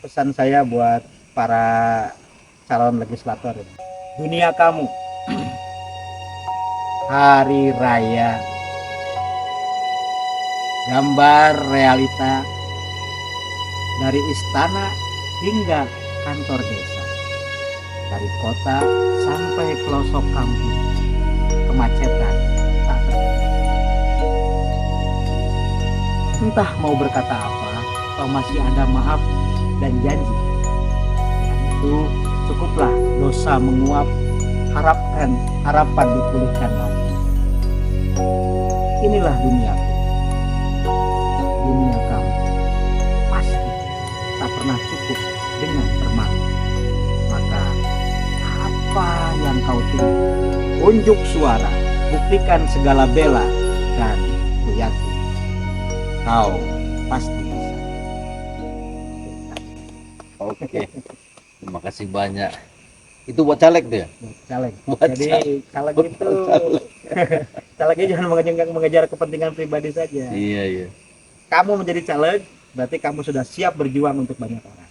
pesan saya buat para calon legislator ini. Dunia kamu, hari raya, gambar realita dari istana hingga kantor desa, dari kota sampai pelosok kampung, kemacetan tak terhenti. Entah mau berkata apa, atau masih ada maaf dan janji. Dengan itu cukuplah dosa menguap, harapan dipulihkan lagi. Inilah duniaku, dunia kamu. Pasti tak pernah cukup dengan bermain. Maka apa yang kau tunggu? Unjuk suara, buktikan segala bela, dan ku yakin kau pasti bisa. Oke, terima kasih banyak. Itu buat caleg tuh ya? Caleg. Buat Jadi caleg itu calegnya jangan mengejar kepentingan pribadi saja. Iya, iya. Kamu menjadi caleg, berarti kamu sudah siap berjuang untuk banyak orang.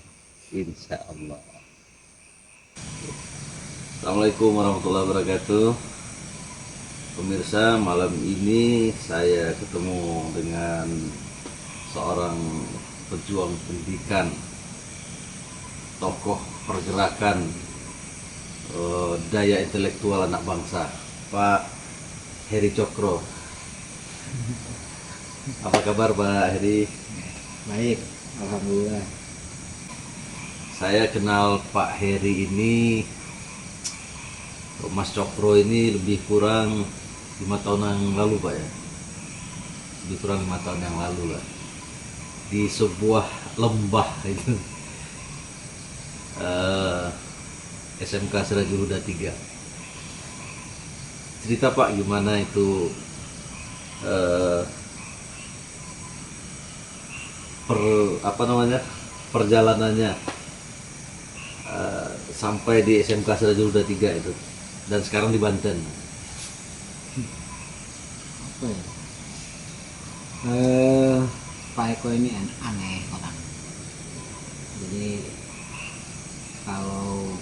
Insya Allah. Assalamualaikum warahmatullahi wabarakatuh. Pemirsa, malam ini saya ketemu dengan seorang pejuang pendidikan, tokoh pergerakan daya intelektual anak bangsa, Pak Heri Cokro. Apa kabar Pak Heri? Baik, alhamdulillah. Saya kenal Pak Heri ini, Mas Cokro ini lebih kurang 5 tahun yang lalu Pak ya. Lebih kurang 5 tahun yang lalu Pak. Di sebuah lembah itu. SMK Sirajul Huda 3. Cerita Pak gimana itu perjalanannya sampai di SMK Sirajul Huda 3 itu, dan sekarang di Banten. Apa ya? Pak Eko ini aneh orang. Jadi kalau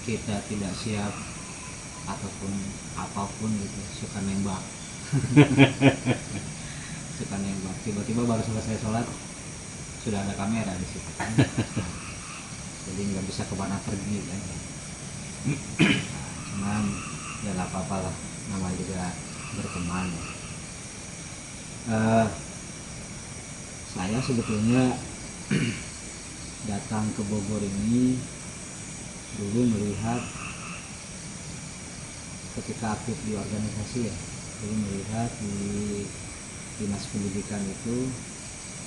kita tidak siap ataupun apapun gitu, suka nembak. Suka nembak. Tiba-tiba baru selesai sholat sudah ada kamera di situ. Jadi nggak bisa kemana pergi kan. Cuman ya nggak apa-apa lah, namanya juga berteman. Saya sebetulnya datang ke Bogor ini dulu melihat ketika aktif di organisasi ya, dulu melihat di dinas pendidikan itu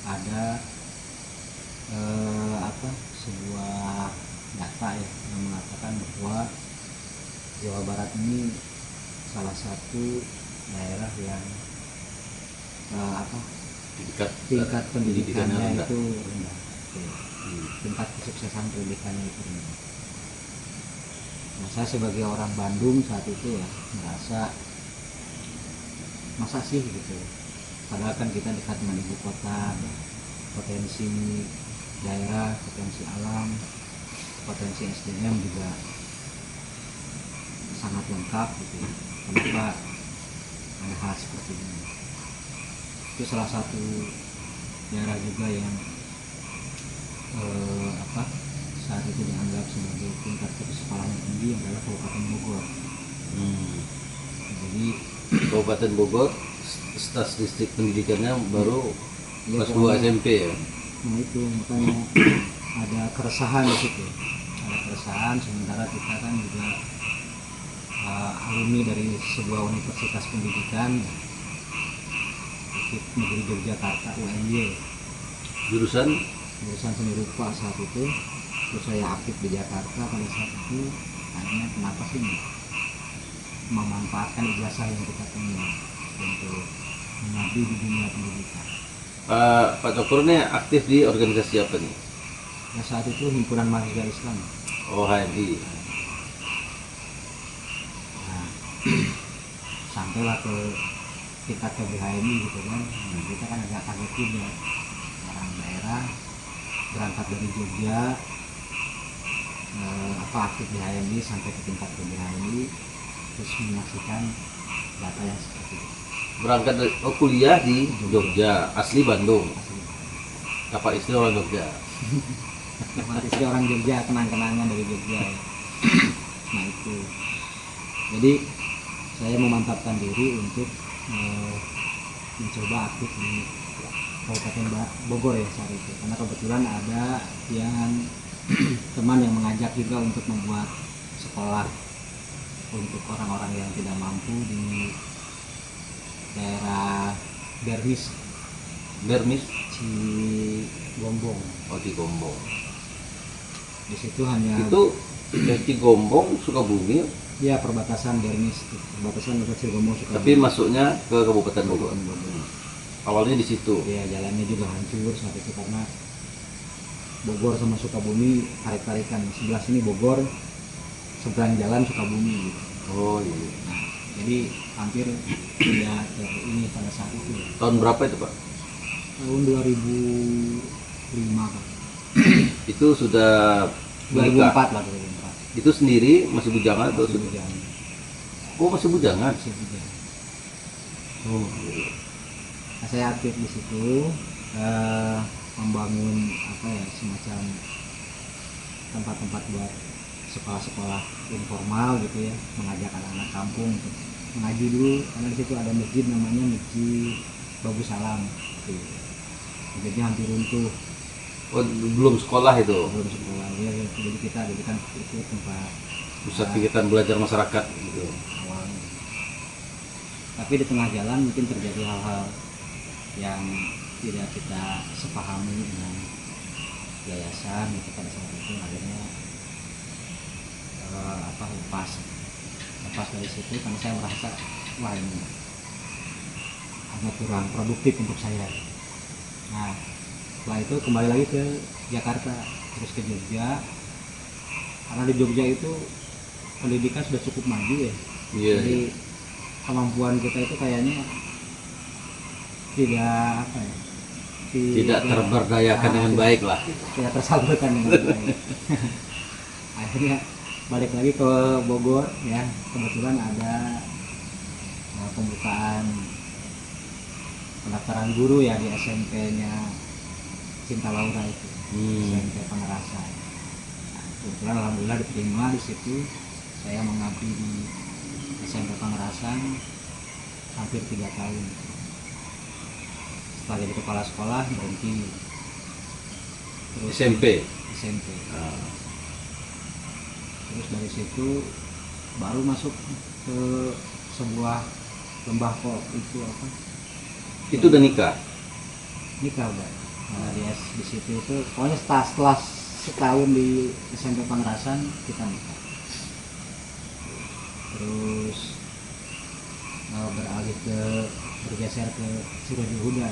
ada sebuah data ya yang mengatakan bahwa Jawa Barat ini salah satu daerah yang tingkat pendidikannya itu rendah. Tingkat kesuksesan pendidikannya itu rendah. Nah, saya sebagai orang Bandung saat itu ya merasa masa sih gitu. Padahal kan kita dekat dengan ibu kota, potensi daerah, potensi alam, potensi SDM juga sangat lengkap gitu. Kenapa ada hal seperti ini? Itu salah satu daerah juga yang saat itu dianggap sebagai tingkat kesepalan yang tinggi adalah Kabupaten Bogor. Jadi Kabupaten Bogor statistik pendidikannya baru kelas 2 SMP ya. Nah itu makanya ada keresahan di situ. Ada keresahan, sementara kita kan juga alumni dari sebuah universitas pendidikan, Negeri Yogyakarta UNY, Jurusan seni rupa saat itu. Terus saya aktif di Jakarta pada saat itu. Akhirnya kenapa sih memanfaatkan ijazah yang kita punya untuk mengabdi di dunia pendidikan. Pak Cokro ini aktif di organisasi apa nih? Ya saat itu Himpunan Mahasiswa Islam. Oh, HMI. Nah, sampailah ke tingkat KBHMI gitu kan. Nah, kita kan agak kaget juga orang daerah berangkat dari Jogja, aktif di HMI sampai ke tingkat HMI, terus menyaksikan data yang seperti itu. Berangkat dari kuliah di Jogja, asli Bandung. Dapat istri orang Jogja. Dapat istri orang Jogja, kenang-kenangan dari Jogja. Nah itu. Jadi saya memantapkan diri untuk mencoba aktif di Kabupaten Bogor ya saat itu, karena kebetulan ada yang teman yang mengajak juga untuk membuat sekolah untuk orang-orang yang tidak mampu di daerah Bermis Cigombong. Oh, di Gombong. Di situ hanya Itu dari Gombong, Sukabumi, ya perbatasan Bermis, perbatasan dengan Cigombong Sukabumi. tapi masuknya ke Kabupaten Bogor. Awalnya di situ. Ya jalannya juga hancur saat itu karena Bogor sama Sukabumi tarik-tarikan. Sebelah sini Bogor, seberang jalan Sukabumi gitu. Oh iya. Nah, jadi hampir tidak ini pada saat itu. Tahun berapa itu Pak? Tahun 2005 Pak. Itu sudah 2004 menikah. lah 2004. Itu sendiri masih bujangan atau Masih sudah? bujang. Oh, masih bujangan. Masih bujang. Oh, iya. Nah, saya aktif di situ membangun semacam tempat-tempat buat sekolah-sekolah informal gitu ya, mengajak anak-anak kampung untuk mengaji dulu, karena di situ ada masjid namanya Masjid Bagus Salam gitu. Masjidnya hampir runtuh, Oh, belum sekolah itu. belum sekolah ya, jadi kita jadikan itu tempat Pusat kegiatan belajar masyarakat gitu. awalnya. Tapi di tengah jalan mungkin terjadi hal-hal yang tidak kita sepahami dengan yayasan gitu pada saat itu, akhirnya lepas dari situ karena saya merasa wah ini agak kurang produktif untuk saya. Nah setelah itu kembali lagi ke Jakarta, terus ke Jogja, karena di Jogja itu pendidikan sudah cukup maju ya. Iya. Jadi kemampuan kita itu kayaknya tidak Tidak terberdayakan dengan baik lah. tidak tersalurkan dengan baik. Akhirnya balik lagi ke Bogor ya, kebetulan ada pembukaan pendaftaran guru ya di SMP-nya Cinta Laura itu, SMP Pangerasan. Nah, kebetulan alhamdulillah diterima di situ. Saya mengabdi di SMP Pangerasan hampir 3 tahun. Setelah jadi kepala sekolah berhenti. Terus SMP. Nah, terus dari situ baru masuk ke sebuah lembah kok itu apa? Itu udah nikah. Nikah udah. Nah, di situ itu pokoknya setelah setahun di SMP Pangerasan kita nikah. Terus bergeser ke Siraji Huda.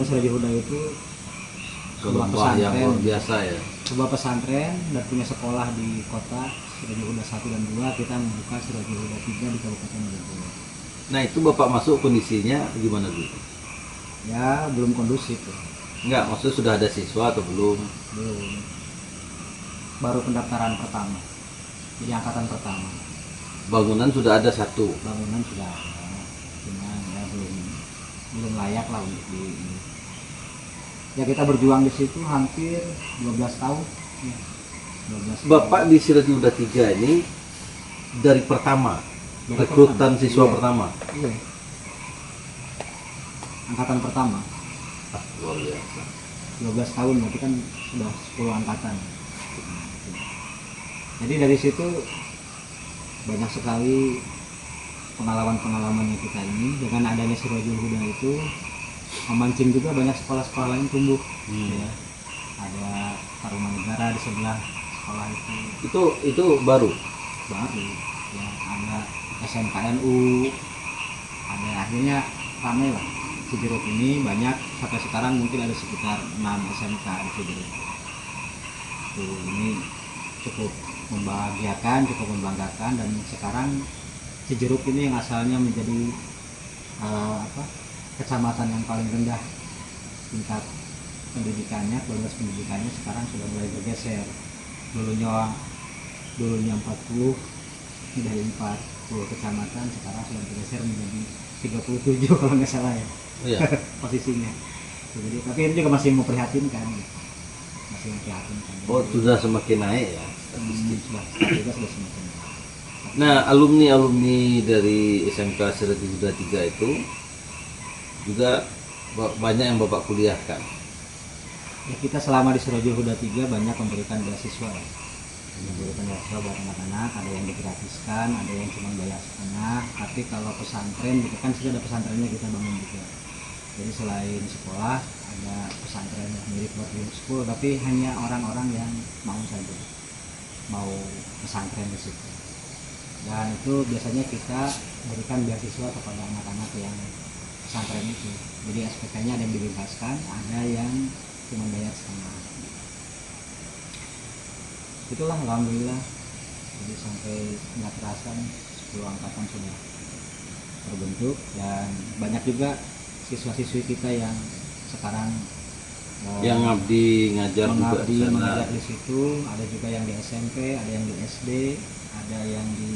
Siraji Huda itu sebuah Lembah yang pesantren, luar biasa ya. sebuah pesantren dan punya sekolah di kota Siraji Huda 1 dan 2. Kita membuka Siraji Huda 3 di Kabupaten Bogor. Nah itu Bapak masuk kondisinya gimana dulu? Ya belum kondusif ya. Enggak, maksudnya sudah ada siswa atau belum? Belum. Baru pendaftaran pertama. Jadi angkatan pertama. Bangunan sudah ada satu. Bangunan sudah ada, cuma ya belum layak lah untuk ya kita berjuang di situ hampir 12 tahun ya. 12 Bapak di Siraji Huda 3 ini dari pertama Dari rekrutan pertama. siswa Iya. pertama. Iya. Angkatan pertama Luar biasa. 12 tahun berarti kan sudah 10 angkatan. Jadi dari situ banyak sekali pengalaman-pengalaman yang kita ini, dengan adanya Sirajul Huda itu memancing juga banyak sekolah-sekolah lain tumbuh. Ya. Ada Tarumanegara di sebelah sekolah Itu baru. baru ya, ada SMKNU, ada, akhirnya ramai lah Cijeruk ini, banyak sampai sekarang mungkin ada sekitar 6 SMK di Cijeruk. Ini cukup membahagiakan, cukup membanggakan, dan sekarang Cijeruk ini yang asalnya menjadi kecamatan yang paling rendah tingkat pendidikannya, kualitas pendidikannya sekarang sudah mulai bergeser. Dulunya 40 dari 40 kecamatan, sekarang sudah bergeser menjadi 37 kalau nggak salah ya. Iya. Posisinya. Jadi tapi ini juga masih memprihatinkan. Masih memprihatinkan. Oh, sudah semakin naik ya. Sudah semakin naik. Nah, alumni dari SMK Sirajul Huda 3 itu juga banyak yang Bapak kuliahkan. Ya, kita selama di Sirajul Huda 3 banyak memberikan beasiswa ya. Memberikan beasiswa buat anak-anak, ada yang digratiskan, ada yang cuma bayar setengah. Tapi kalau pesantren, gitu kan sudah ada pesantrennya kita bangun juga. Jadi selain sekolah ada pesantren yang mirip boarding school, tapi hanya orang-orang yang mau saja, mau pesantren di situ. Dan itu biasanya kita berikan beasiswa kepada anak-anak yang pesantren itu. Jadi SPP-nya ada yang dibebaskan, ada yang cuma bayar setengah. Itulah alhamdulillah. Jadi sampai nggak terasa 10 angkatan sudah terbentuk, dan banyak juga siswa-siswi kita yang sekarang Yang ngabdi ngajar juga di sana. mengajar di situ. Ada juga yang di SMP, ada yang di SD, ada yang di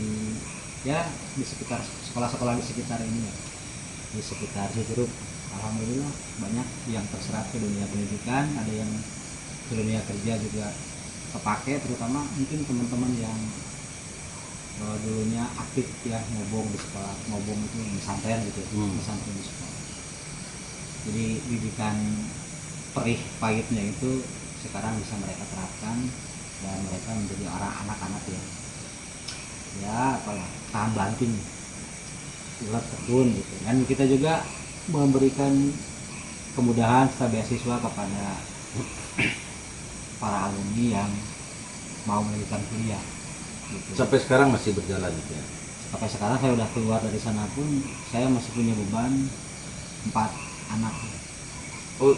sekitar sekolah-sekolah di sekitar ini ya, di sekitar Cijeruk. Alhamdulillah banyak yang terserap ke dunia pendidikan, ada yang ke dunia kerja juga kepake, terutama mungkin teman-teman yang dulunya aktif ya ngobong di sekolah, ngobong itu pesantren gitu, pesantren di sekolah. Jadi didikan perih pahitnya itu sekarang bisa mereka terapkan, dan mereka menjadi orang anak-anak yang ya apalah tahan banting, ulat tekun gitu. Dan kita juga memberikan kemudahan serta beasiswa kepada para alumni yang mau melanjutkan kuliah gitu. Sampai sekarang masih berjalan gitu ya. Sampai sekarang saya udah keluar dari sana pun saya masih punya beban 4 anak. Oh,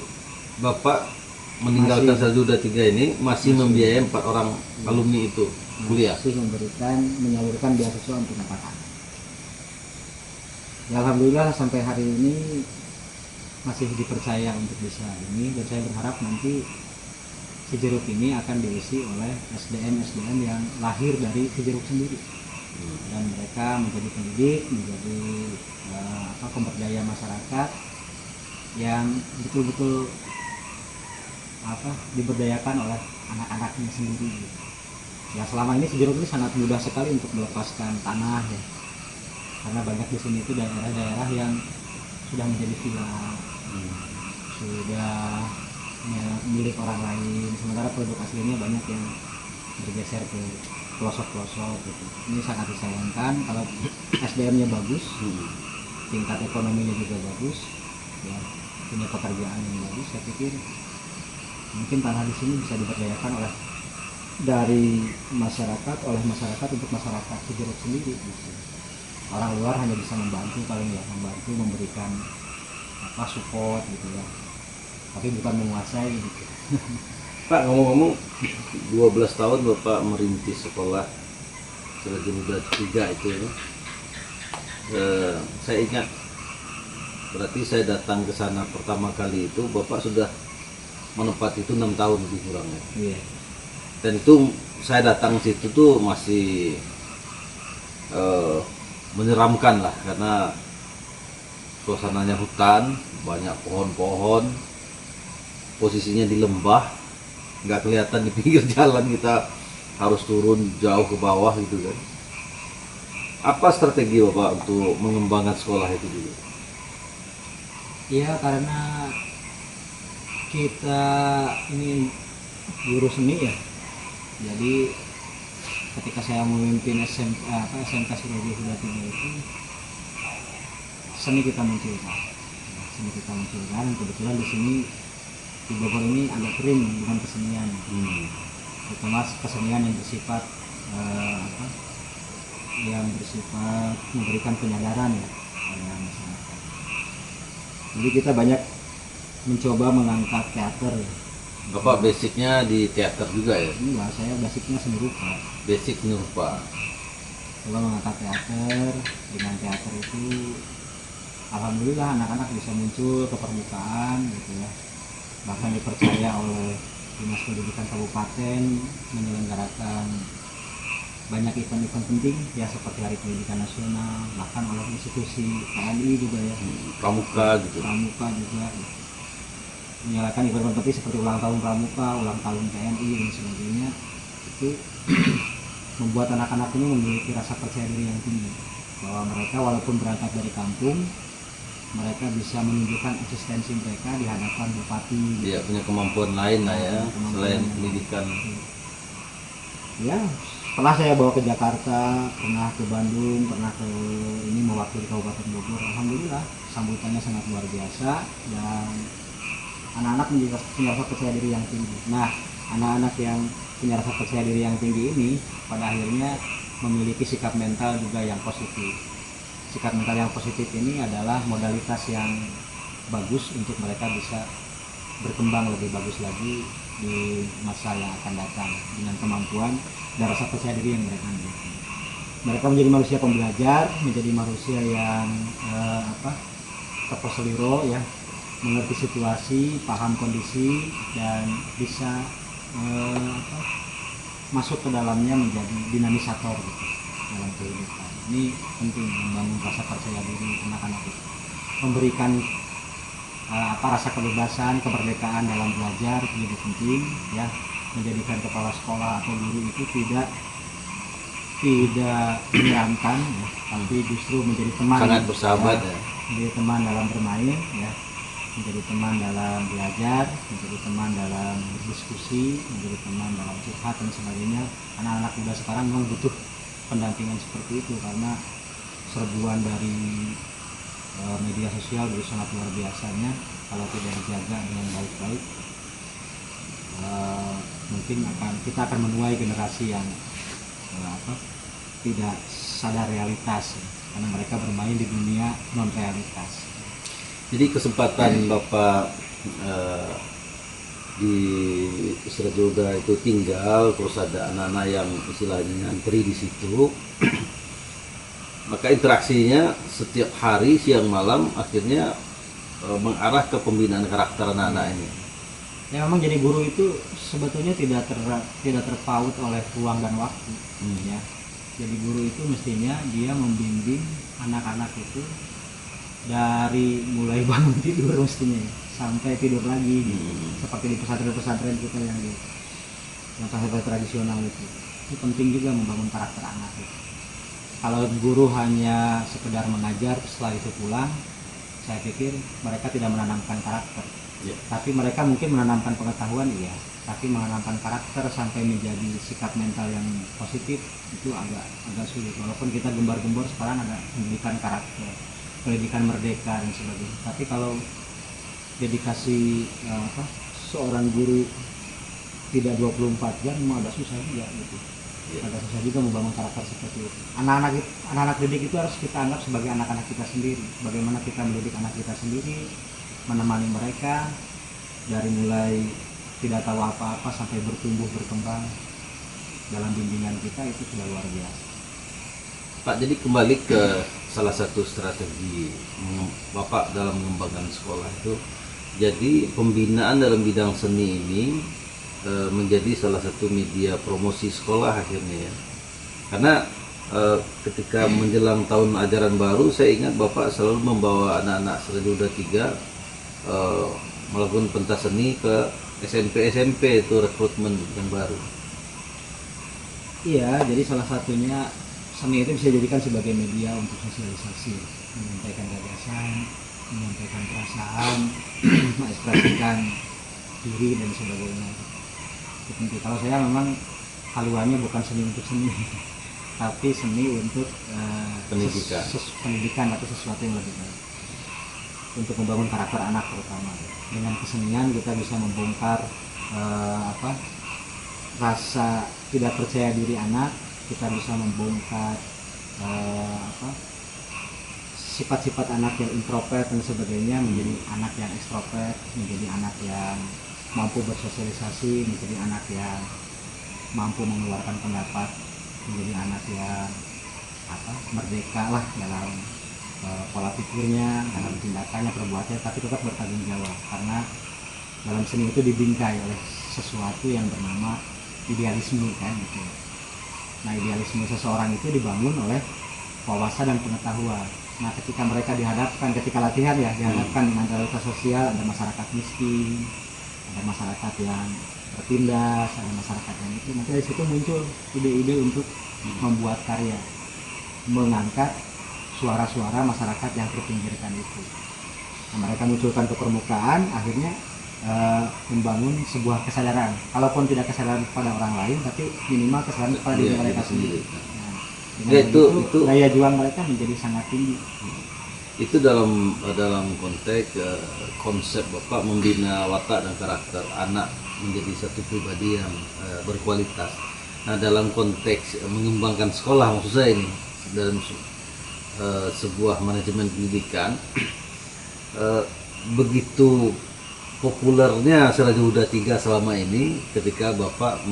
Bapak meninggalkan Masih. Sirajul Huda 3 ini masih membiayai 4 orang alumni itu kuliah. Masih menyalurkan beasiswa untuk 4 anak. Ya, alhamdulillah sampai hari ini masih dipercaya untuk bisa ini, dan saya berharap nanti Cijeruk ini akan diisi oleh SDM yang lahir dari Cijeruk sendiri, dan mereka menjadi pendidik, menjadi pemberdaya masyarakat yang betul-betul diberdayakan oleh anak-anaknya sendiri gitu. Ya, selama ini Cijeruk ini sangat mudah sekali untuk melepaskan tanah ya, karena banyak di sini itu daerah-daerah yang sudah menjadi villa, sudah milik orang lain, sementara penduduk aslinya banyak yang bergeser ke pelosok-pelosok gitu. Ini sangat disayangkan. Kalau SDM-nya bagus, tingkat ekonominya juga bagus, ya, punya pekerjaan yang bagus, saya pikir mungkin tanah di sini bisa diberdayakan oleh masyarakat untuk masyarakat Cijeruk sendiri gitu. Orang luar hanya bisa membantu paling ya, memberikan support gitu ya, tapi bukan menguasai gitu. Pak, ngomong-ngomong 12 tahun Bapak merintis sekolah Sirajul Huda 3 itu ya. Saya ingat berarti saya datang ke sana pertama kali itu Bapak sudah menempati itu 6 tahun lebih kurang ya. Iya. Dan itu saya datang situ tuh masih menyeramkan lah, karena suasananya hutan, banyak pohon-pohon, posisinya di lembah, nggak kelihatan di pinggir jalan, kita harus turun jauh ke bawah gitu kan. Apa strategi Bapak untuk mengembangkan sekolah itu dulu? Iya, karena kita ini guru seni ya, jadi ketika saya memimpin SMK Sirajul Huda 3 itu seni kita munculkan, kebetulan di sini di Bogor ini agak kering dengan kesenian, terutama kesenian yang bersifat memberikan penyadaran ya pada masyarakat. Jadi kita banyak mencoba mengangkat teater ya. Bapak basicnya di teater juga ya? Enggak, saya basicnya seni rupa. Basic seni rupa. Coba mengangkat teater, dengan teater itu alhamdulillah anak-anak bisa muncul ke permukaan gitu ya. bahkan dipercaya oleh Dinas Pendidikan Kabupaten menyelenggarakan banyak event-event penting ya seperti Hari Pendidikan Nasional, bahkan oleh institusi TNI juga ya, Pramuka gitu. Pramuka juga menyalakan event penting seperti ulang tahun Pramuka, ulang tahun TNI dan sebagainya. Itu membuat anak-anak ini memiliki rasa percaya diri yang tinggi bahwa mereka walaupun berangkat dari kampung, mereka bisa menunjukkan eksistensi mereka di hadapan bupati. Dia punya kemampuan lain lah ya, Kemampuan selain lain. pendidikan. Ya, pernah saya bawa ke Jakarta, pernah ke Bandung, pernah ke ini mewakili Kabupaten Bogor. Alhamdulillah sambutannya sangat luar biasa dan anak-anak punya rasa percaya diri yang tinggi. Nah, anak-anak yang punya rasa percaya diri yang tinggi ini pada akhirnya memiliki sikap mental juga yang positif. Sikap mental yang positif ini adalah modalitas yang bagus untuk mereka bisa berkembang lebih bagus lagi di masa yang akan datang dengan kemampuan dan rasa percaya diri yang mereka miliki. Mereka menjadi manusia pembelajar, menjadi manusia yang terposeliro ya, mengerti situasi, paham kondisi dan bisa masuk ke dalamnya menjadi dinamisator gitu, dalam kehidupan. Ini penting membangun rasa percaya diri anak-anak itu, memberikan rasa kebebasan, kemerdekaan dalam belajar itu jadi penting ya, menjadikan kepala sekolah atau guru itu tidak menyeramkan ya, tapi justru menjadi teman, Sangat bersahabat ya. menjadi teman dalam bermain ya, menjadi teman dalam belajar, menjadi teman dalam berdiskusi, menjadi teman dalam curhat dan sebagainya. Anak-anak muda sekarang memang butuh pendampingan seperti itu karena serbuan dari media sosial begitu sangat luar biasanya. Kalau tidak dijaga dengan baik-baik, mungkin kita akan menuai generasi yang tidak sadar realitas ya, karena mereka bermain di dunia non realitas. Jadi kesempatan Bapak di Serajoda itu tinggal, terus ada anak-anak yang istilahnya ngantri di situ, maka interaksinya setiap hari siang malam akhirnya mengarah ke pembinaan karakter anak-anak ini. Ya memang jadi guru itu sebetulnya tidak terpaut oleh ruang dan waktu ya. Jadi guru itu mestinya dia membimbing anak-anak itu dari mulai bangun tidur mestinya ya, sampai tidur lagi gitu. Seperti di pesantren-pesantren kita yang pesantren tradisional itu penting juga membangun karakter anak itu. Kalau guru hanya sekedar mengajar setelah itu pulang, saya pikir mereka tidak menanamkan karakter ya. Tapi mereka mungkin menanamkan pengetahuan iya, tapi menanamkan karakter sampai menjadi sikap mental yang positif itu agak sulit. Walaupun kita gembar-gembor sekarang ada pendidikan karakter, pendidikan merdeka dan sebagainya, tapi kalau dedikasi seorang guru tidak 24 jam agak susah juga gitu. Agak susah juga membangun karakter seperti itu. Anak-anak didik itu harus kita anggap sebagai anak-anak kita sendiri. Bagaimana kita mendidik anak kita sendiri, menemani mereka dari mulai tidak tahu apa-apa sampai bertumbuh berkembang dalam bimbingan kita, itu sudah luar biasa. Pak, jadi kembali ke salah satu strategi Bapak dalam mengembangkan sekolah itu, jadi pembinaan dalam bidang seni ini menjadi salah satu media promosi sekolah akhirnya ya. Karena ketika menjelang tahun ajaran baru, saya ingat Bapak selalu membawa anak-anak Serajoda 3 melakukan pentas seni ke SMP itu rekrutmen yang baru. Iya, jadi salah satunya seni itu bisa dijadikan sebagai media untuk sosialisasi, menyampaikan gagasan, menyampaikan perasaan, mengekspresikan diri dan sebagainya. Itu kalau saya memang haluannya bukan seni untuk seni, tapi seni untuk pendidikan atau sesuatu yang lebih baik, untuk membangun karakter anak terutama. Dengan kesenian kita bisa membongkar rasa tidak percaya diri anak, kita bisa membongkar sifat-sifat anak yang introvert dan sebagainya menjadi anak yang ekstrovert, menjadi anak yang mampu bersosialisasi, menjadi anak yang mampu mengeluarkan pendapat, menjadi anak yang merdeka lah dalam pola pikirnya, dalam tindakannya, perbuatannya, tapi tetap bertanggung jawab. Karena dalam seni itu dibingkai oleh sesuatu yang bernama idealisme kan gitu. Nah idealisme seseorang itu dibangun oleh wawasan dan pengetahuan. Nah ketika mereka dihadapkan, ketika latihan ya dihadapkan dengan realitas sosial, ada masyarakat miskin, ada masyarakat yang tertindas, ada masyarakat yang itu, nanti dari situ muncul ide-ide untuk membuat karya, mengangkat suara-suara masyarakat yang terpinggirkan itu. Nah, mereka munculkan ke permukaan, akhirnya membangun sebuah kesadaran. Kalaupun tidak kesadaran pada orang lain, tapi minimal kesadaran pada diri mereka sendiri. Nah, Ya, itu daya juang mereka menjadi sangat tinggi. itu dalam konteks konsep Bapak membina watak dan karakter anak menjadi satu pribadi yang berkualitas. Nah, dalam konteks mengembangkan sekolah, maksud saya ini dalam sebuah manajemen pendidikan, begitu populernya Seraja Huda 3 selama ini ketika Bapak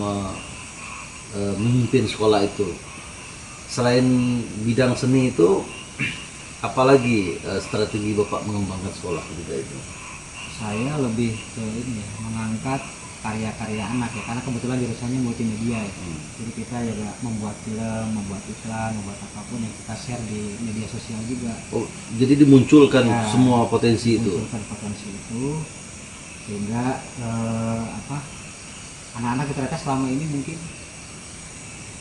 memimpin sekolah itu. Selain bidang seni itu, apalagi strategi Bapak mengembangkan sekolah ketika itu? Saya lebih ke ini ya, mengangkat karya-karya anak ya, karena kebetulan jurusannya multimedia ya. Jadi kita juga membuat film, membuat iklan, membuat apapun yang kita share di media sosial juga. Oh, jadi dimunculkan Ya, semua potensi itu. Munculkan potensi itu sehingga anak-anak kita selama ini mungkin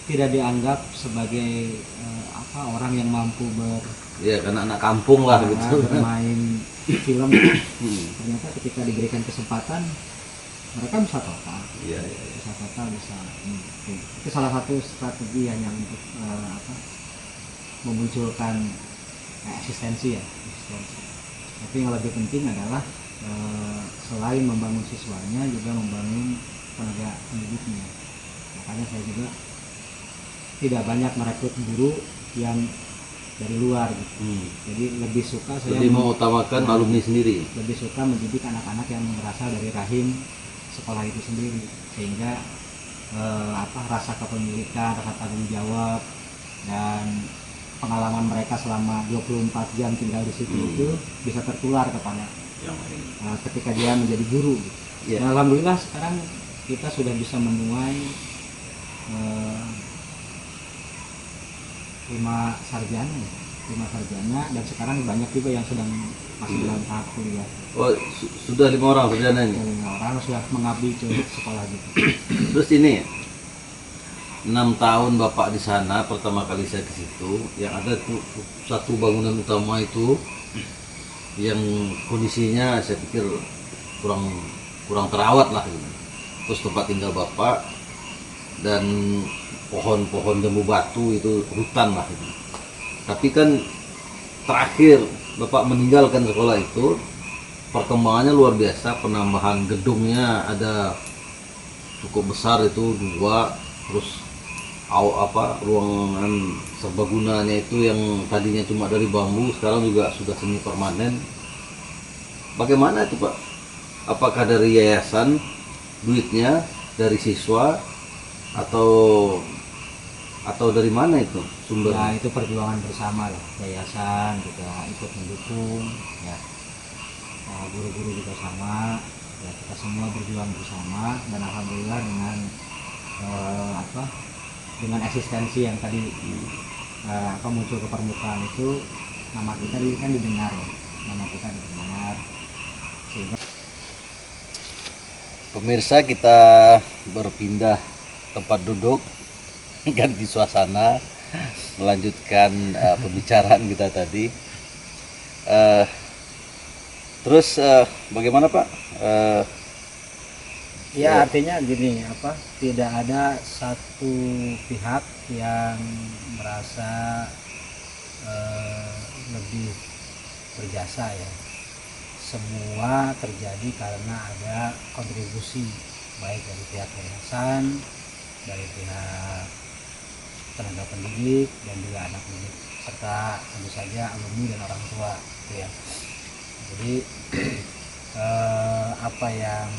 tidak dianggap sebagai orang yang mampu Ya, karena anak kampung lah gitu. bermain film. Ternyata ketika diberikan kesempatan mereka bisa total. Iya. Bisa total, bisa itu salah satu strategi yang untuk memunculkan eksistensi. Tapi yang lebih penting adalah selain membangun siswanya juga membangun tenaga pendidiknya. Makanya saya juga tidak banyak merekrut guru yang dari luar gitu. Jadi lebih suka saya Mengutamakan alumni sendiri. lebih suka mendidik anak-anak yang berasal dari rahim sekolah itu sendiri, sehingga rasa kepemilikan, rasa tanggung jawab, dan pengalaman mereka selama 24 jam tinggal di situ itu bisa tertular kepada ketika dia menjadi guru gitu. Yeah. Nah, alhamdulillah sekarang kita sudah bisa menuai 5 sarjana dan sekarang banyak juga yang sedang masih dalam tahap kuliah. Oh, sudah 5 orang sarjananya. 5 orang sudah mengabdi ke sekolah gitu. Terus ini 6 tahun Bapak di sana, pertama kali saya ke situ, yang ada tuh satu bangunan utama itu yang kondisinya saya pikir kurang terawat lah gitu. Terus tempat tinggal Bapak dan pohon-pohon jambu batu itu hutan lah gitu. Tapi kan terakhir Bapak meninggalkan sekolah itu, perkembangannya luar biasa, penambahan gedungnya ada cukup besar itu 2, terus ruangan serbagunanya itu yang tadinya cuma dari bambu sekarang juga sudah semi permanen. Bagaimana itu Pak? Apakah dari yayasan duitnya, dari siswa, atau dari mana itu sumbernya? Ya itu perjuangan bersama lah, yayasan juga ikut mendukung ya, guru-guru juga sama ya, kita semua berjuang bersama dan alhamdulillah dengan eksistensi yang tadi muncul ke permukaan itu, nama kita kan didengar ya, nama kita didengar sehingga Pemirsa, kita berpindah tempat duduk, ganti suasana, melanjutkan pembicaraan kita tadi. Terus bagaimana Pak? ya artinya gini, tidak ada satu pihak yang merasa lebih berjasa ya. Semua terjadi karena ada kontribusi baik dari pihak yayasan, dari pihak tenaga pendidik, dan juga anak didik, serta tentu saja alumni dan orang tua gitu ya. Jadi apa yang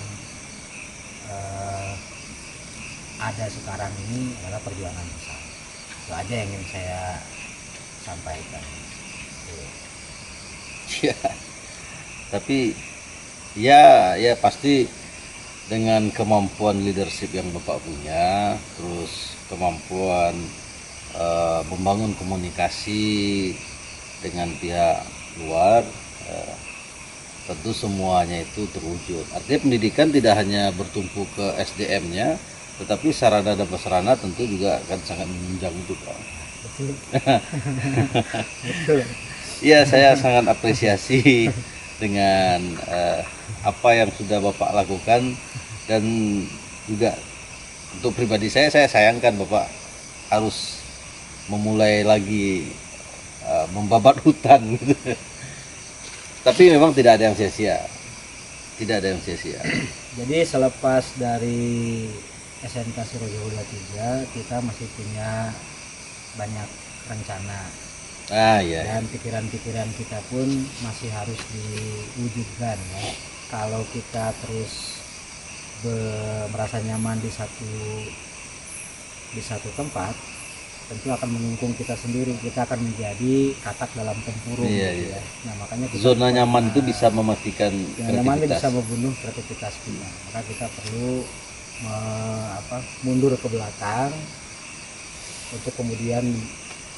ada sekarang ini adalah perjuangan besar. Itu aja yang ingin saya sampaikan. Ya, tapi ya pasti dengan kemampuan leadership yang Bapak punya, terus kemampuan membangun komunikasi dengan pihak luar, tentu semuanya itu terwujud. Artinya pendidikan tidak hanya bertumpu ke SDM-nya, tetapi sarana dan prasarana tentu juga akan sangat menunjang itu, Pak. Betul. Betul. Iya, saya sangat apresiasi dengan apa yang sudah Bapak lakukan, dan juga untuk pribadi saya sayangkan Bapak harus memulai lagi membabat hutan gitu. Tapi memang tidak ada yang sia-sia. Tidak ada yang sia-sia. Jadi selepas dari SMK Surojoyo 3, kita masih punya banyak rencana. Iya. Dan pikiran-pikiran kita pun masih harus diwujudkan ya. Kalau kita terus merasa nyaman di satu tempat, tentu akan mengungkung kita sendiri. Kita akan menjadi katak dalam tempurung. Iya, gitu iya. ya. Nah, makanya Zona nyaman itu bisa mematikan nyaman kreativitas. bisa membunuh kreativitas kita. Maka kita perlu mundur ke belakang untuk kemudian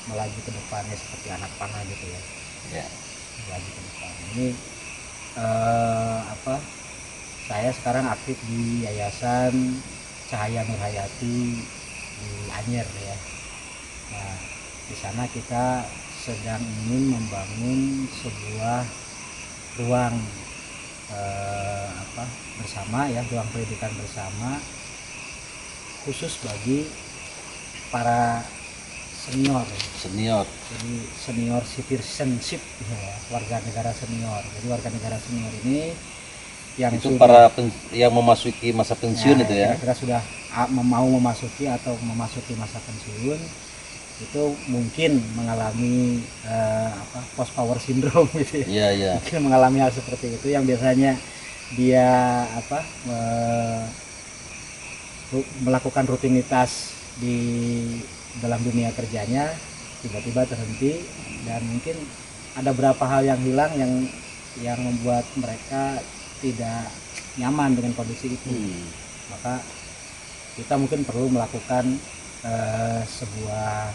melaju ke depannya seperti anak panah gitu ya. Ya. Melaju ke depan. Ini saya sekarang aktif di Yayasan Cahaya Nurhayati di Anyer ya. Nah, di sana kita sedang ingin membangun sebuah ruang bersama ya, ruang pendidikan bersama khusus bagi para senior. Jadi senior citizenship ya, warga negara senior. Jadi warga negara senior ini yang Itu sudah, yang memasuki masa pensiun itu ya. kira-kira sudah mau memasuki atau memasuki masa pensiun, itu mungkin mengalami post power syndrome gitu ya. Iya, iya. Mungkin mengalami hal seperti itu yang biasanya dia melakukan rutinitas di dalam dunia kerjanya tiba-tiba terhenti, dan mungkin ada beberapa hal yang hilang yang membuat mereka tidak nyaman dengan kondisi itu. Maka kita mungkin perlu melakukan sebuah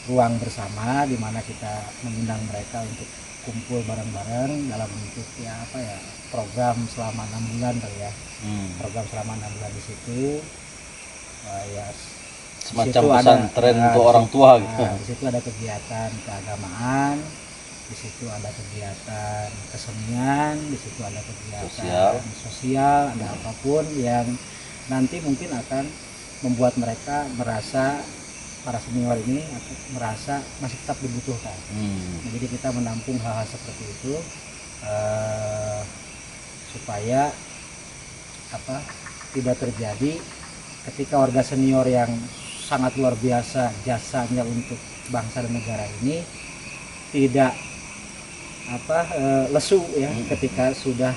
ruang bersama di mana kita mengundang mereka untuk kumpul bareng-bareng dalam bentuk program selama 6 bulan kali ya. Program selama 6 bulan di situ Semacam pesantren untuk orang tua gitu. Di situ ada kegiatan keagamaan, di situ ada kegiatan kesenian, di situ ada kegiatan sosial, ada apapun yang nanti mungkin akan membuat mereka merasa, para senior ini merasa masih tetap dibutuhkan. Nah, jadi kita menampung hal-hal seperti itu supaya tidak terjadi ketika warga senior yang sangat luar biasa jasanya untuk bangsa dan negara ini tidak lesu ya ketika sudah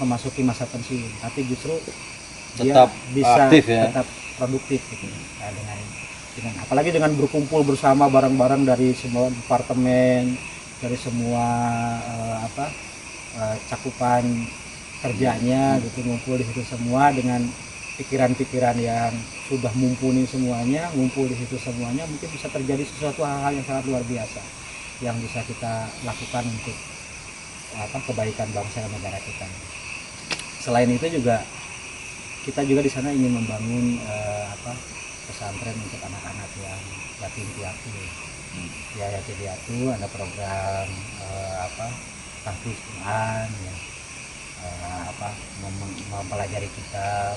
memasuki masa pensiun, tapi justru Tetap dia bisa aktif ya. tetap produktif gitu. Nah, dengan apalagi dengan berkumpul bersama bareng-bareng dari semua departemen, dari semua cakupan kerjanya gitu, ngumpul di situ semua dengan pikiran-pikiran yang sudah mumpuni semuanya, ngumpul di situ semuanya, mungkin bisa terjadi sesuatu hal-hal yang sangat luar biasa yang bisa kita lakukan untuk kebaikan bangsa dan negara kita. Selain itu juga kita juga di sana ingin membangun pesantren untuk anak-anak yang yatim piatu. Ya, yatim piatu ada program tahfiz Quran ya, mempelajari kitab,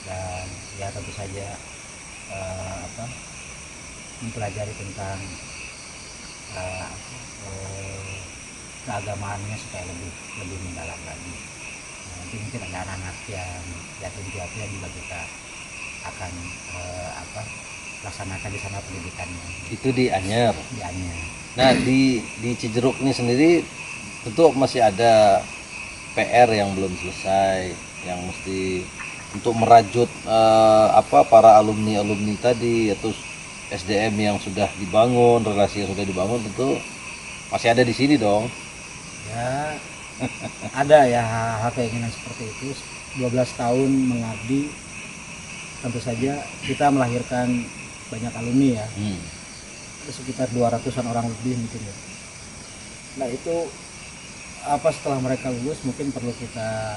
dan ya tentu saja mempelajari tentang keagamaannya supaya lebih mendalam lagi. Nah, nanti mungkin ada anak-anak yang yatim piatu yang juga kita akan laksanakan di sana pendidikannya. Itu di Anyer. Di Anyer. Nah, di Cijeruk ini sendiri tentu masih ada PR yang belum selesai, yang mesti untuk merajut para alumni tadi atau SDM yang sudah dibangun, relasi yang sudah dibangun, tentu masih ada di sini dong. Ya, ada ya hal keinginan seperti itu. 12 tahun mengabdi, tentu saja kita melahirkan banyak alumni ya, sekitar 200-an orang lebih mungkin ya. Nah itu setelah mereka lulus mungkin perlu kita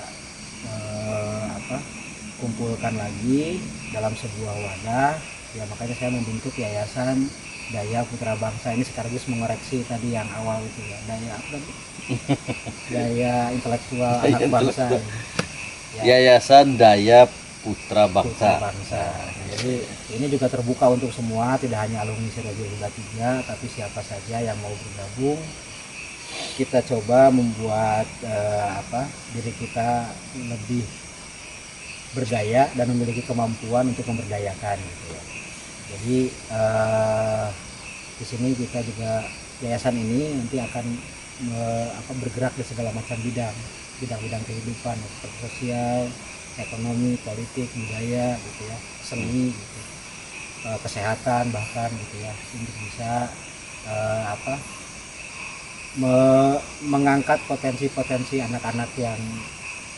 kumpulkan lagi dalam sebuah wadah ya, makanya saya membentuk Yayasan Daya Putra Bangsa ini sekaligus mengoreksi tadi yang awal itu ya, daya apa tadi? Daya intelektual anak bangsa ya. Yayasan Daya Putra Putra Bangsa. Bangsa. Jadi ini juga terbuka untuk semua, tidak hanya alumni Siraja Huda 3, tapi siapa saja yang mau bergabung. Kita coba membuat diri kita lebih berdaya dan memiliki kemampuan untuk memberdayakan gitu ya. Jadi di sini kita juga, yayasan ini nanti akan bergerak di segala macam bidang-bidang kehidupan seperti sosial, ekonomi, politik, budaya gitu ya, seni gitu, kesehatan bahkan gitu ya, untuk bisa mengangkat potensi-potensi anak-anak yang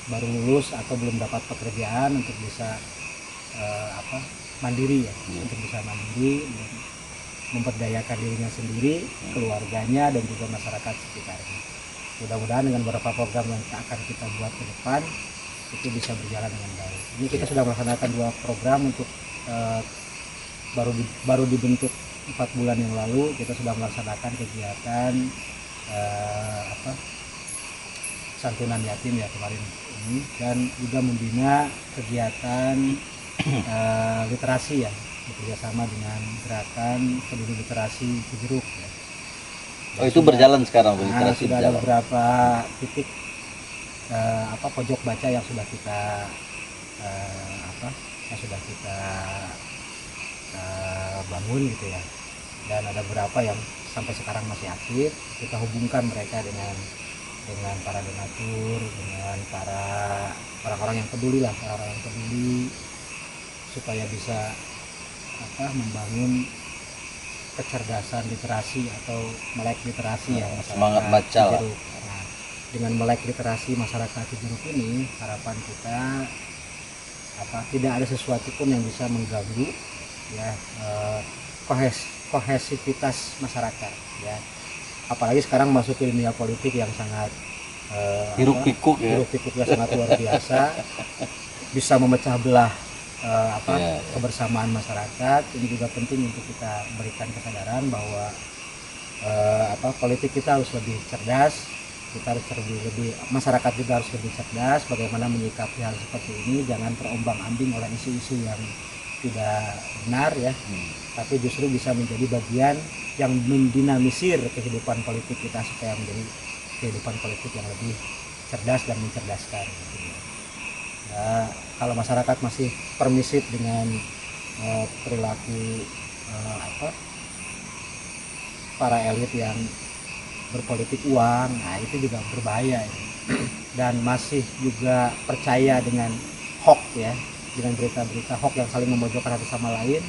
baru lulus atau belum dapat pekerjaan untuk bisa mandiri ya, untuk bisa mandiri, memperdayakan dirinya sendiri, keluarganya dan juga masyarakat sekitarnya. Mudah-mudahan dengan beberapa program yang akan kita buat ke depan itu bisa berjalan dengan baik. Ini kita sudah melaksanakan 2 program untuk baru dibentuk 4 bulan yang lalu. Kita sudah melaksanakan kegiatan santunan yatim ya kemarin ini, dan juga membina kegiatan literasi ya, bekerjasama dengan gerakan peduli literasi Cijeruk ya. Oh itu berjalan sekarang literasi sudah berjalan. ada beberapa titik pojok baca yang sudah kita bangun gitu ya, dan ada beberapa yang sampai sekarang masih aktif. Kita hubungkan mereka dengan para donatur, dengan para orang-orang yang peduli lah, orang-orang yang peduli, supaya bisa membangun kecerdasan literasi atau melek literasi ya masyarakat semangat baca lah. Cijeruk. Nah, dengan melek literasi masyarakat Cijeruk ini, harapan kita tidak ada sesuatu pun yang bisa mengganggu ya kohesivitas masyarakat ya, apalagi sekarang masuk ke dunia politik yang sangat hiruk pikuknya sangat luar biasa, bisa memecah belah kebersamaan masyarakat. Ini juga penting untuk kita berikan kesadaran bahwa politik kita harus lebih cerdas, kita harus lebih masyarakat juga harus lebih cerdas bagaimana menyikapi hal seperti ini, jangan terombang-ambing oleh isu-isu yang tidak benar ya, tapi justru bisa menjadi bagian yang mendinamisir kehidupan politik kita supaya menjadi kehidupan politik yang lebih cerdas dan mencerdaskan gitu. Ya, kalau masyarakat masih permisif dengan perilaku para elit yang berpolitik uang, nah itu juga berbahaya ya. Dan masih juga percaya dengan hoax ya, dengan berita-berita hoax yang saling memojokkan satu sama lain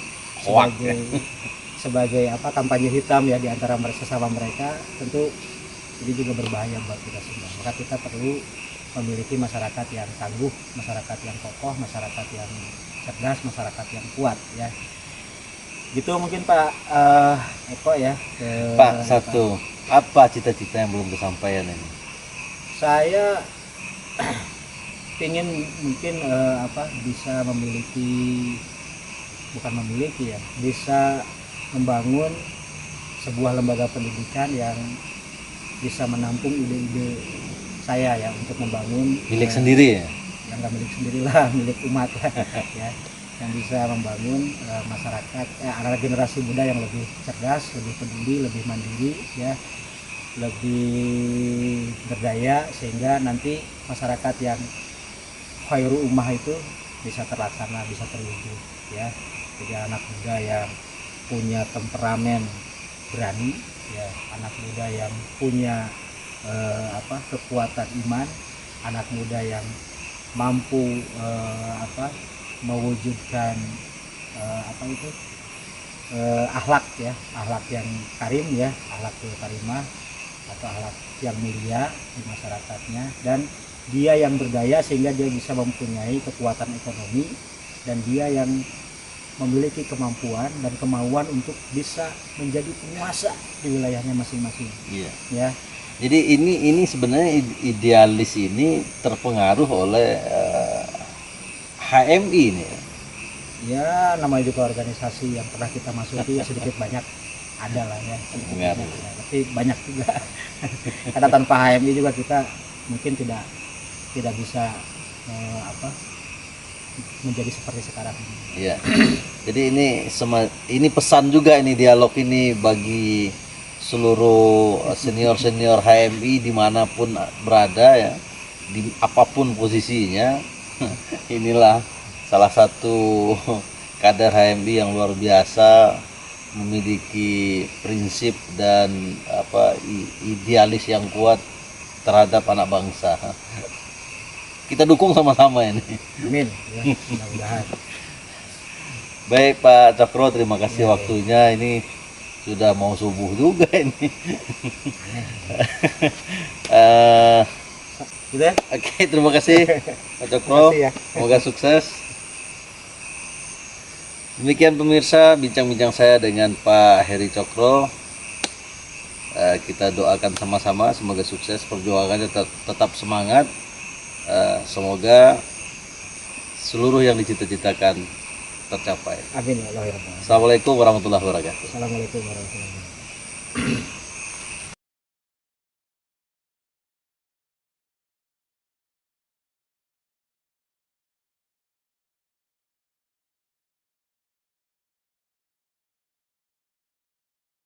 sebagai kampanye hitam ya di antara sesama mereka. Tentu ini juga berbahaya buat kita semua. Maka kita perlu memiliki masyarakat yang tangguh, masyarakat yang kokoh, masyarakat yang cerdas, masyarakat yang kuat ya. Gitu mungkin Pak Eko ya. Pak, satu, apa cita-cita yang belum kesampaian ini? Saya ingin mungkin bisa bisa membangun sebuah lembaga pendidikan yang bisa menampung ide-ide saya ya, untuk membangun Milik sendiri ya? yang nggak milik sendirilah, milik umat ya, yang bisa membangun masyarakat anak generasi muda yang lebih cerdas, lebih peduli, lebih mandiri ya, lebih berdaya, sehingga nanti masyarakat yang khairu ummah itu bisa terlaksana, bisa terwujud ya. Jadi anak muda yang punya temperamen berani ya, anak muda yang punya kekuatan iman, anak muda yang mampu mewujudkan akhlak ya, akhlak yang karim ya, akhlak karimah atau akhlak yang mulia di masyarakatnya, dan dia yang berdaya sehingga dia bisa mempunyai kekuatan ekonomi, dan dia yang memiliki kemampuan dan kemauan untuk bisa menjadi penguasa di wilayahnya masing-masing. Iya. Ya, Jadi ini sebenarnya idealis ini terpengaruh oleh HMI ini. ya namanya juga organisasi yang pernah kita masuki sedikit banyak ada lah ya. sedikit Pengaruh. banyak ya. Tapi banyak juga. Karena tanpa HMI juga kita mungkin tidak bisa menjadi seperti sekarang ini. Iya. Jadi ini pesan juga ini dialog ini bagi seluruh senior HMI dimanapun berada ya, di apapun posisinya. Inilah salah satu kader HMI yang luar biasa, memiliki prinsip dan idealis yang kuat terhadap anak bangsa. Kita dukung sama-sama ini. Amin. Ya, mudah-mudahan. Baik Pak Cokro, terima kasih waktunya. Ini sudah mau subuh juga ini. Gitu ya. Oke, terima kasih Pak Cokro. Terima kasih ya. Semoga sukses. Demikian pemirsa bincang-bincang saya dengan Pak Heri Cokro. Kita doakan sama-sama semoga sukses, perjuangannya tetap semangat. Semoga seluruh yang dicita-citakan tercapai. Amin ya Allah ya Rabbal alamin. Assalamualaikum warahmatullahi wabarakatuh. Assalamualaikum warahmatullahi wabarakatuh.